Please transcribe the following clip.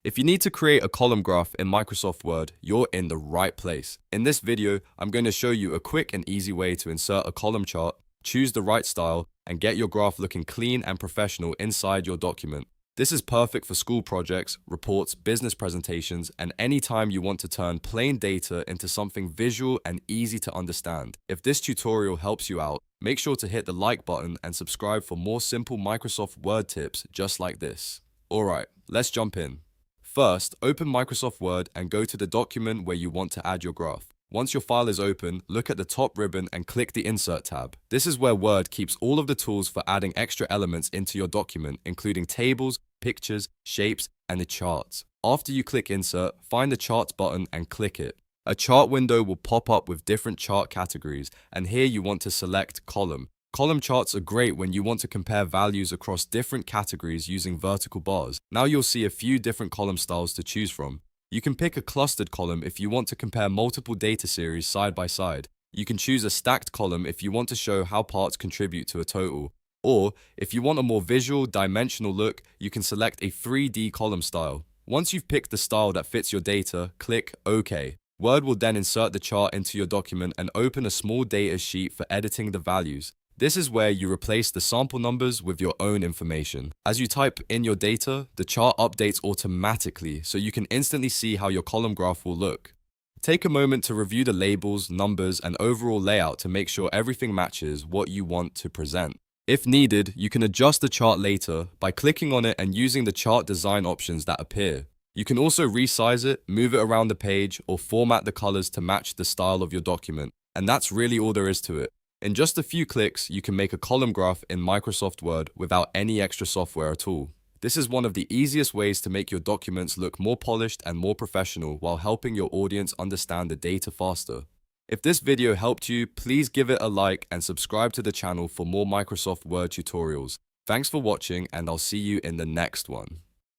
If you need to create a column graph in Microsoft Word, you're in the right place. In this video, I'm going to show you a quick and easy way to insert a column chart, choose the right style, and get your graph looking clean and professional inside your document. This is perfect for school projects, reports, business presentations, and any time you want to turn plain data into something visual and easy to understand. If this tutorial helps you out, make sure to hit the like button and subscribe for more simple Microsoft Word tips just like this. Alright, let's jump in. First, open Microsoft Word and go to the document where you want to add your graph. Once your file is open, look at the top ribbon and click the Insert tab. This is where Word keeps all of the tools for adding extra elements into your document, including tables, pictures, shapes, and the charts. After you click Insert, find the Charts button and click it. A chart window will pop up with different chart categories, and here you want to select Column. Column charts are great when you want to compare values across different categories using vertical bars. Now you'll see a few different column styles to choose from. You can pick a clustered column if you want to compare multiple data series side by side. You can choose a stacked column if you want to show how parts contribute to a total. Or, if you want a more visual, dimensional look, you can select a 3D column style. Once you've picked the style that fits your data, click OK. Word will then insert the chart into your document and open a small data sheet for editing the values. This is where you replace the sample numbers with your own information. As you type in your data, the chart updates automatically so you can instantly see how your column graph will look. Take a moment to review the labels, numbers, and overall layout to make sure everything matches what you want to present. If needed, you can adjust the chart later by clicking on it and using the chart design options that appear. You can also resize it, move it around the page, or format the colors to match the style of your document. And that's really all there is to it. In just a few clicks, you can make a column graph in Microsoft Word without any extra software at all. This is one of the easiest ways to make your documents look more polished and more professional while helping your audience understand the data faster. If this video helped you, please give it a like and subscribe to the channel for more Microsoft Word tutorials. Thanks for watching, and I'll see you in the next one.